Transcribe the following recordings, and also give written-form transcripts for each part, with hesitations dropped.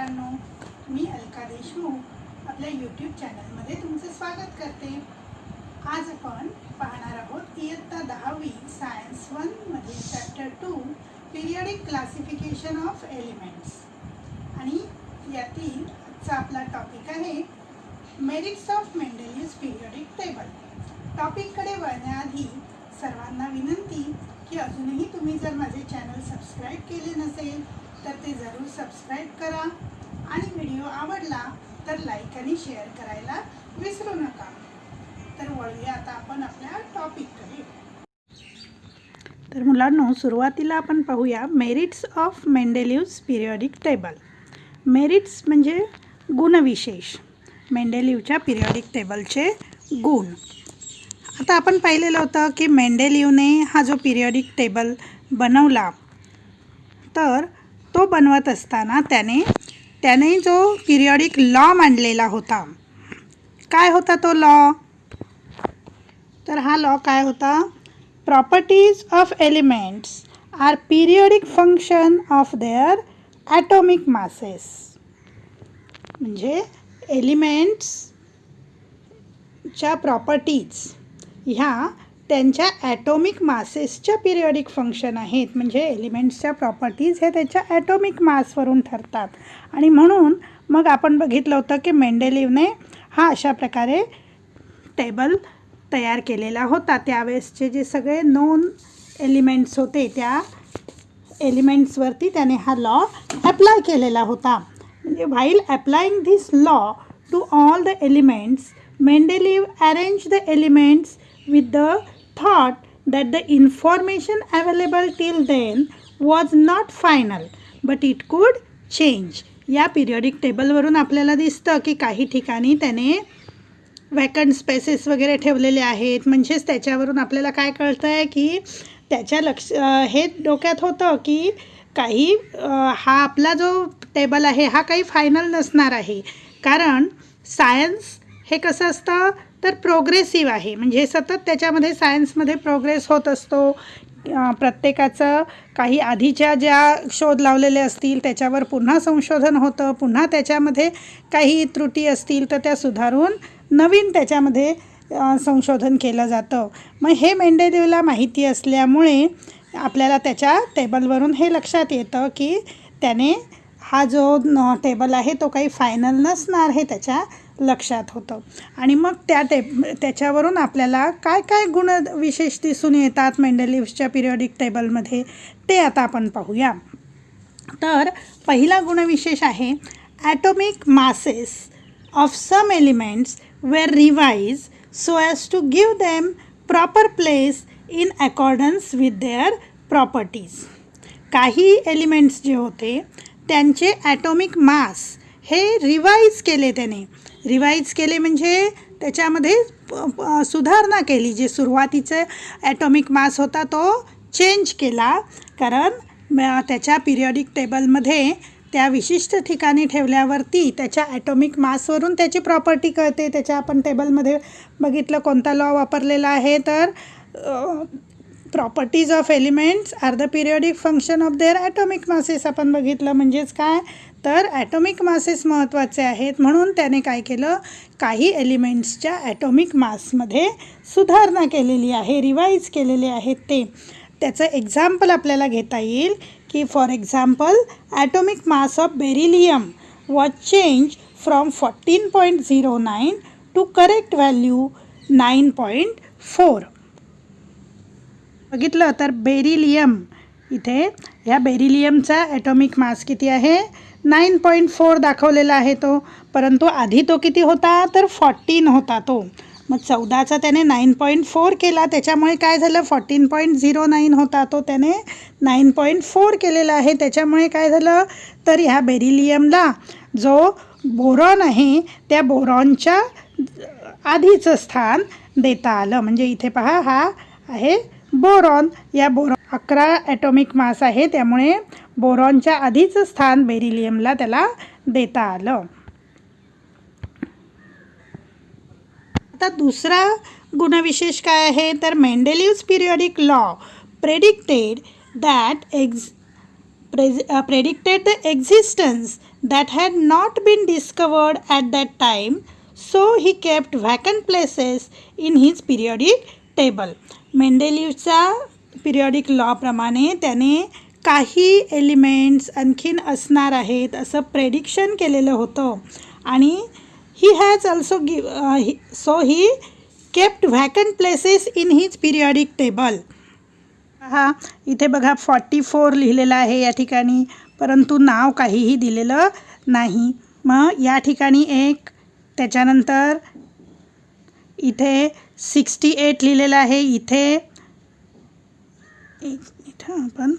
मित्रांनो, मी अलका देशमुख आपल्या यूट्यूब चॅनलमध्ये तुमचं स्वागत करते। आज आपण पाहणार आहोत इयत्ता 10वी सायन्स 1 मधील chapter 2 periodic classification of elements आणि यातील आजचा आपला टॉपिक आहे मेरिट्स ऑफ मेंडेलियस पिरियडिक टेबल। टॉपिककडे वळण्याआधी सर्वांना विनंती की अजूनही तुम्ही जर माझे चॅनल सबस्क्राईब केले नसेल तर ते जरूर सबस्क्राईब करा आणि व्हिडिओ आवडला तर लाईक आणि शेअर करायला विसरू नका। तर वळूया आता आपण आपल्या टॉपिककडे। तर मुलांनो, सुरुवातीला आपण पाहूया merits of Mendeleev's periodic table. Merits म्हणजे गुणविशेष, मेंडेलिव्हच्या पिरियडिक टेबलचे गुण। आता आपण पाहिलेलं होतं की मेंडेलिव्हने हा जो पिरियडिक टेबल बनवला तर तो बनवत असताना त्याने जो पिरियडिक लॉ मांडलेला होता, काय होता तो लॉ? तर हा लॉ काय होता? Properties of elements are periodic function of their atomic masses. म्हणजे एलिमेंट्सच्या प्रॉपर्टीज ह्या त्यांच्या ॲटॉमिक मासेसच्या पिरियडिक फंक्शन आहेत। म्हणजे एलिमेंट्सच्या प्रॉपर्टीज हे त्याच्या ॲटॉमिक मासवरून ठरतात आणि म्हणून मग आपण बघितलं होतं की मेंडेलिव्हने हा अशा प्रकारे टेबल तयार केलेला होता। त्यावेळेसचे जे सगळे नोन एलिमेंट्स होते त्या एलिमेंट्सवरती त्याने हा लॉ ॲप्लाय केलेला होता। म्हणजे while applying this law to all the elements, Mendeleev arrange the elements with the thought that the information available till then was not final but it could change। या periodic टेबलवरून आपल्याला दिसतं की काही ठिकाणी त्याने वॅकंट स्पेसेस वगैरे ठेवलेले आहेत। म्हणजेच त्याच्यावरून आपल्याला काय कळतं आहे की त्याच्या हे डोक्यात होतं की काही हा आपला जो टेबल आहे हा काही फायनल नसणार आहे, कारण सायन्स हे कसं असतं तर प्रोग्रेसिव्ह आहे। म्हणजे सतत त्याच्यामध्ये सायन्समध्ये प्रोग्रेस होत असतो। प्रत्येकाचं काही आधीच्या ज्या शोध लावलेले असतील त्याच्यावर पुन्हा संशोधन होतं, पुन्हा त्याच्यामध्ये काही त्रुटी असतील तर त्या सुधारून नवीन त्याच्यामध्ये संशोधन केलं जातं। मग हे मेंडेलिव्हला माहिती असल्यामुळे आपल्याला त्याच्या टेबलवरून हे लक्षात येतं की त्याने हा जो टेबल आहे तो काही फायनल नसणार हे त्याच्या लक्षात होतं। आणि मग त्याच्यावरून आपल्याला काय काय गुण विशेष दिसून येतात मेंडेलिव्हच्या पिरियडिक टेबलमध्ये ते आता आपण पाहूया। तर पहिला गुणविशेष आहे atomic masses of some elements were revise so as to give them proper place in accordance with their properties. काही एलिमेंट्स जे होते त्यांचे ॲटॉमिक मास हे रिवाईज केले, त्याने रिवाईज केले म्हणजे त्याच्यामध्ये सुधारणा केली। जे सुरुवातीचे ॲटॉमिक मास होता तो चेंज केला, कारण त्याच्या पिरियडिक टेबलमध्ये त्या विशिष्ट ठिकाणी ठेवल्यावरती त्याच्या ॲटॉमिक मासवरून त्याची प्रॉपर्टी कळते। त्याच्या आपण टेबलमध्ये बघितलं कोणता लॉ वापरलेला आहे तर properties of elements are the periodic function of their atomic masses आपण बघितलं। म्हणजेच काय तर ॲटॉमिक मासेस महत्त्वाचे आहेत, म्हणून त्याने काय केलं, काही एलिमेंट्सच्या ॲटॉमिक मासमध्ये सुधारणा केलेली आहे, रिवाईज केलेले आहेत ते। त्याचं एक्झाम्पल आपल्याला घेता येईल की for example atomic mass of beryllium was change from 14.09 to correct value 9.4। बघितलं तर बेरिलियम, इथे ह्या बेरिलियमचा ॲटॉमिक मास किती आहे 9.4 दाखवलेला आहे तो, परंतु आधी तो किती होता तर 14 होता तो। मग 14चा त्याने 9.4 केला, त्याच्यामुळे काय झालं 14.09 होता तो त्याने 9.4 केलेला आहे। त्याच्यामुळे काय झालं तर ह्या बेरिलियमला जो बोरॉन आहे त्या बोरॉनच्या आधीचं स्थान देता आलं। म्हणजे इथे पहा हा आहे बोरॉन, या बोरॉन 11 ॲटॉमिक मास आहे, त्यामुळे बोरॉनच्या आधीचं स्थान बेरिलियमला त्याला देता आलं। आता दुसरा गुणविशेष काय आहे तर Mendeleev's periodic law predicted the existence that had not been discovered at that time, so he kept vacant places in his periodic table. मेंडेलिव्हचा पिरियॉडिक लॉ प्रमाणे त्याने काही एलिमेंट्स आणखीन असणार आहेत असं प्रेडिक्शन केलेलं होतं आणि he has also so he kept vacant places in his periodic table. हा इथे बघा 44 लिहिलेलं आहे या ठिकाणी, परंतु नाव काहीही दिलेलं नाही. मग या ठिकाणी एक, त्याच्यानंतर इथे 68 लिहिलेलं आहे. इथे इथं आपण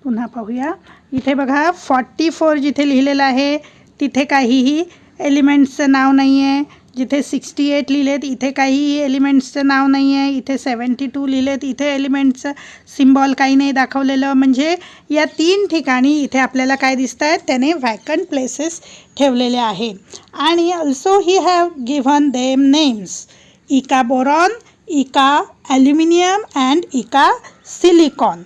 पुन्हा पाहूया. इथे बघा 44 जिथे लिहिलेलं आहे तिथे काहीही एलिमेंट्सचं नाव नाही आहे. जिथे 68 लिहिलेत इथे काहीही एलिमेंट्सचं नाव नाही आहे. इथे 72 लिहिलेत इथे एलिमेंट्सचं सिम्बॉल काही नाही दाखवलेलं. म्हणजे या 3 ठिकाणी इथे आपल्याला काय दिसत आहेत, त्याने व्हॅकंट प्लेसेस ठेवलेले आहेत. आणि also he have given them names, eka boron, eka aluminium and eka silicon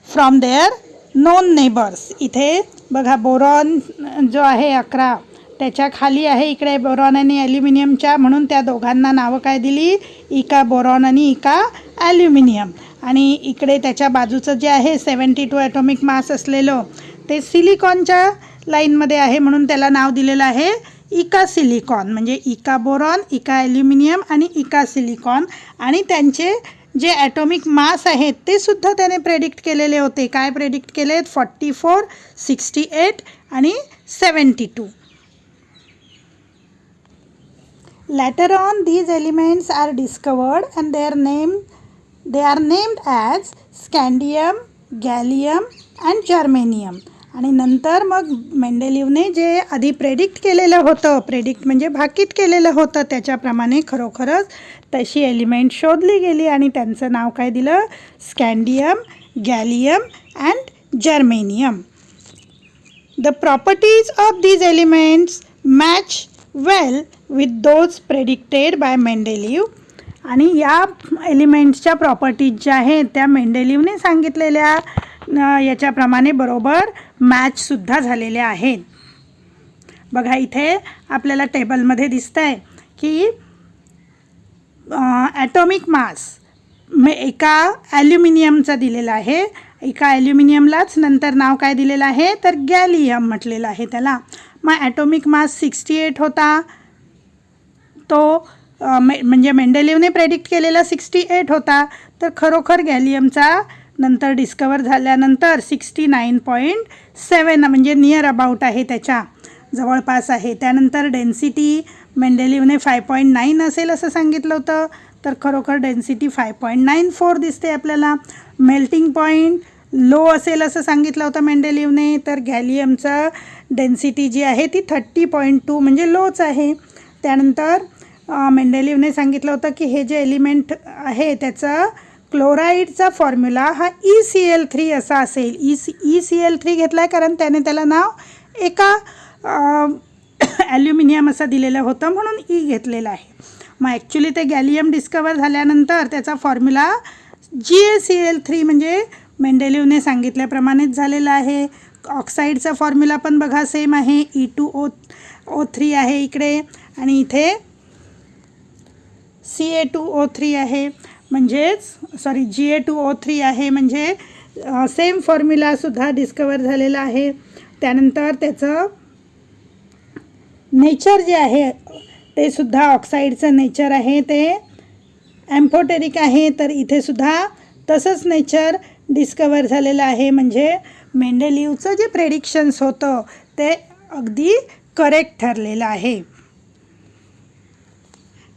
from their known neighbours. इथे बघा बोरॉन जो आहे 11 त्याच्या खाली आहे इकडे बोरॉन आणि ॲल्युमिनियमच्या, म्हणून त्या दोघांना नावं काय दिली, इका बोरॉन आणि इका ॲल्युमिनियम. आणि इकडे त्याच्या बाजूचं जे आहे 72 ॲटॉमिक मास असलेलं ते सिलिकॉनच्या लाईनमध्ये आहे, म्हणून त्याला नाव दिलेलं आहे इका सिलिकॉन. म्हणजे इका बोरॉन, इका ॲल्युमिनियम आणि इका सिलिकॉन. आणि त्यांचे जे ॲटॉमिक मास आहेत ते सुद्धा त्याने प्रेडिक्ट केलेले होते. काय प्रेडिक्ट केलेत, 44, 68 आणि 72. Later on these elements are discovered and they are named as scandium, gallium and germanium. आणि नंतर मग मेंडेलिव्हने जे आधी प्रेडिक्ट केलेलं होतं, प्रेडिक्ट म्हणजे भाकीत केलेलं होतं, त्याच्याप्रमाणे खरोखरच तशी एलिमेंट शोधली गेली आणि त्यांचं नाव काय दिलं, scandium, gallium and germanium. The properties of these elements match well with those predicted by Mendeleev. आणि या एलिमेंट्सच्या प्रॉपर्टीज ज्या आहेत त्या मेंडेलिव्हने सांगितलेल्या याच्याप्रमाणे बरोबर मॅचसुद्धा झालेल्या आहेत. बघा इथे आपल्याला टेबलमध्ये दिसतं आहे की ॲटॉमिक मास एका ॲल्युमिनियमचा दिलेला आहे, एका ॲल्युमिनियमलाच नंतर नाव काय दिलेलं आहे तर गॅलियम म्हटलेलं आहे त्याला. मग ॲटॉमिक मास 68 होता, तो म्हणजे मेंडेलिव्हने प्रेडिक्ट केलेला 68 होता, तर खरोखर गॅलियमचा नंतर डिस्कवर झाल्यानंतर 69.7 म्हणजे नियर अबाउट आहे, त्याच्या जवळपास आहे. त्यानंतर डेन्सिटी मेंडेलिव्हने 5.9 असेल असं सांगितलं होतं, तर खरोखर डेन्सिटी 5.94 दिसते आपल्याला. मेल्टिंग पॉईंट लो असेल असं सांगितलं होतं मेंडेलिव्हने, तर गॅलियमचं डेन्सिटी जी आहे ती 30.2 म्हणजे लोच आहे. त्यानंतर मेंडेलिव्हने सांगितलं होतं की हे जे एलिमेंट आहे त्याचं क्लोराईडचा फॉर्म्युला हा ECl3 असा असेल. ECl3 घेतला आहे कारण त्याने त्याला नाव एका ॲल्युमिनियम असं दिलेलं होतं म्हणून ई घेतलेलं आहे. मग ॲक्च्युली ते गॅलियम डिस्कवर झाल्यानंतर त्याचा फॉर्म्युला GaCl3 म्हणजे मेंडेलिव्हने सांगितल्याप्रमाणेच झालेला आहे. ऑक्साईडचा फॉर्म्युला पण बघा सेम आहे, E2O3 आहे इकडे आणि इथे Ca2O3 आहे, म्हणजेच Ga2O3 आहे, म्हणजे सेम फॉर्म्युलासुद्धा डिस्कवर झालेला आहे. त्यानंतर त्याचं नेचर जे आहे ते सुद्धा ऑक्साईडचं नेचर आहे ते ॲम्फोटेरिक आहे, तर इथे सुद्धा तसंच नेचर डिस्कवर झालेलं आहे. म्हणजे मेंडेलिव्हचं जे प्रेडिक्शन्स होतं ते अगदी करेक्ट ठरलेलं आहे.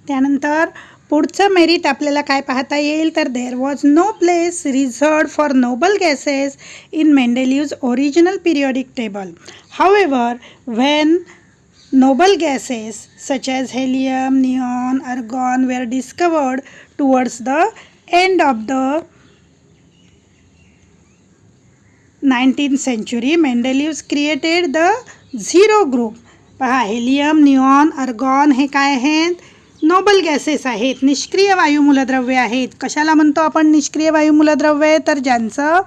त्यानंतर पुढचं मेरिट आपल्याला काय पाहता येईल तर there was no place reserved for noble gases in Mendeleev's original periodic table. However when noble gases such as helium, neon, argon were discovered towards the end of the 19th century, Mendeleev created the zero group. पहा, helium, neon, अर्गॉन हे काय आहेत, Nobel gases आहेत, निष्क्रिय वायुमूलद्रव्ये आहेत. कशाला म्हणतो आपण निष्क्रिय वायुमूलद्रव्ये, तर ज्यांचं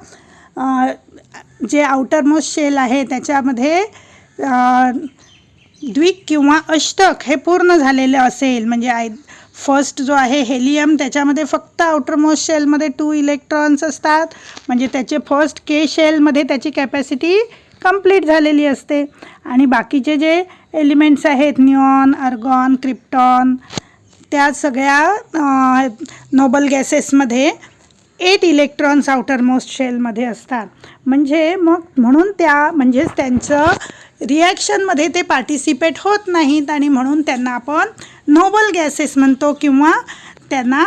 जे आउटरमोस्ट शेल आहे त्याच्यामध्ये द्विक किंवा अष्टक हे पूर्ण झालेले असेल, म्हणजे फर्स्ट जो आहे हेलियम त्याच्यामध्ये फक्त आउटरमोस्ट शेलमध्ये 2 इलेक्ट्रॉन्स असतात, म्हणजे त्याचे फर्स्ट के शेलमध्ये त्याची कॅपॅसिटी कंप्लीट झालेली असते. आणि बाकीचे जे एलिमेंट्स आहेत निऑन, आर्गॉन, क्रिप्टॉन, त्या सगळ्या नोबल गॅसेसमध्ये 8 इलेक्ट्रॉन्स आउटरमोस्ट शेलमध्ये असतात. म्हणून म्हणजेच त्यांचं रिॲक्शनमध्ये ते पार्टिसिपेट होत नाहीत आणि म्हणून त्यांना आपण नोबल गॅसेस म्हणतो किंवा त्यांना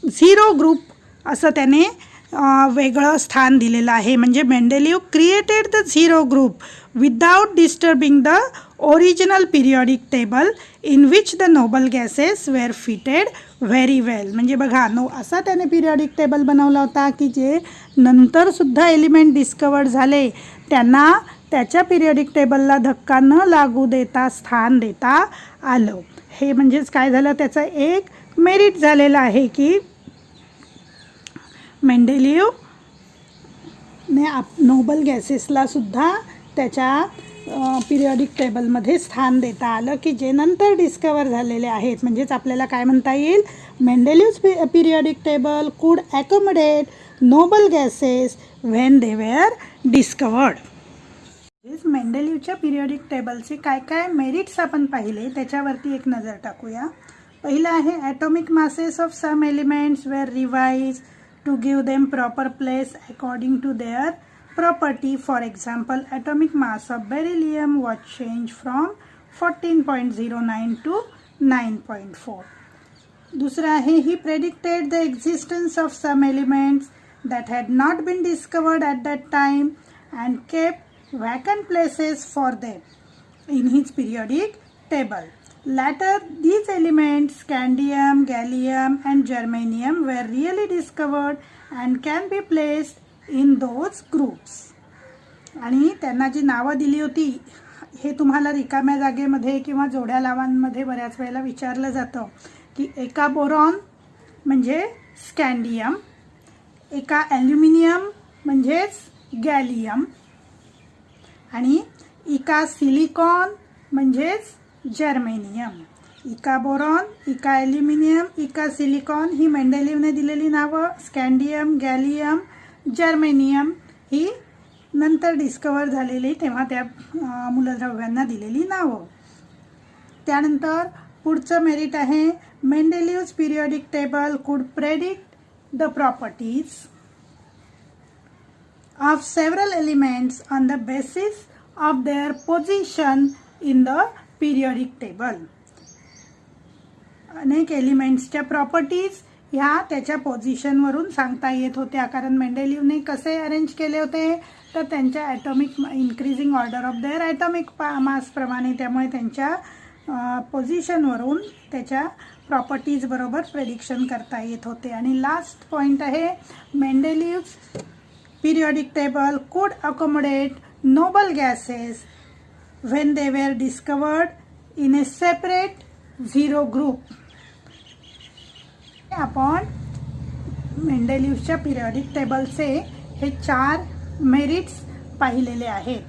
झिरो ग्रुप असं त्याने वेगळं स्थान दिलेलं आहे. म्हणजे Mendeleev created the zero group without disturbing the original periodic table in which the noble gases were fitted very well. म्हणजे बघा असा त्याने पिरियॉडिक टेबल बनवला होता की जे नंतरसुद्धा एलिमेंट डिस्कवर्ड झाले त्यांना त्याच्या पिरियॉडिक टेबलला धक्का न लागू देता स्थान देता आलं. हे म्हणजेच काय झालं, त्याचं एक मेरिट झालेलं आहे की मेंडेलिव्हने नोबल गॅसेसला सुद्धा त्याच्या पिरियॉडिक टेबलमध्ये स्थान देता आलं की जे नंतर डिस्कवर झालेले आहेत. म्हणजेच आपल्याला काय म्हणता येईल, मेंडेलिव्हज periodic table could accommodate noble gases when they were discovered. मेंडेलिव्हच्या पिरियॉडिक टेबलचे काय काय मेरिट्स आपण पाहिले त्याच्यावरती एक नजर टाकूया. पहिलं आहे atomic masses of some elements were revise to give them proper place according to their property. For example, atomic mass of beryllium was changed from 14.09 to 9.4. दूसरा है he predicted the existence of some elements that had not been discovered at that time and kept vacant places for them in his periodic table. Later, these elements, scandium, gallium and germanium, were really discovered and can be placed in those groups. आणि त्यांना जी नावं दिली होती हे तुम्हाला रिकाम्या जागेमध्ये किंवा जोड्या लावांमध्ये बऱ्याच वेळेला विचारलं जातं की एका बोरॉन म्हणजे स्कॅन्डियम, एका ॲल्युमिनियम म्हणजेच गॅलियम आणि एका सिलिकॉन म्हणजेच जर्मेनियम. इका बोरॉन, इका ॲल्युमिनियम, इका सिलिकॉन ही मेंडेलिव्हने दिलेली नावं. स्कॅन्डियम, गॅलियम, जर्मेनियम ही नंतर डिस्कवर झालेली तेव्हा त्या मूलद्रव्यांना दिलेली नावं. त्यानंतर पुढचं मेरिट आहे मेंडेलिव्हज पिरियॉडिक टेबल कुड predict the properties of several elements on the basis of their position in the periodic table. अनेक एलिमेंट्सच्या प्रॉपर्टीज ह्या त्याच्या पोझिशनवरून सांगता येत होत्या, कारण मेंडेलिव्हने कसे अरेंज केले होते तर त्यांच्या atomic increasing order of their atomic मासप्रमाणे. त्यामुळे त्यांच्या पोझिशनवरून त्याच्या प्रॉपर्टीज बरोबर प्रेडिक्शन करता येत होते. आणि लास्ट पॉईंट आहे Mendeleev's periodic table could accommodate noble gases when they were discovered in a separate zero group. आपण मेंडेलिव्हच्या पिरियॉडिक टेबलचे हे 4 मेरिट्स पाहिलेले आहेत.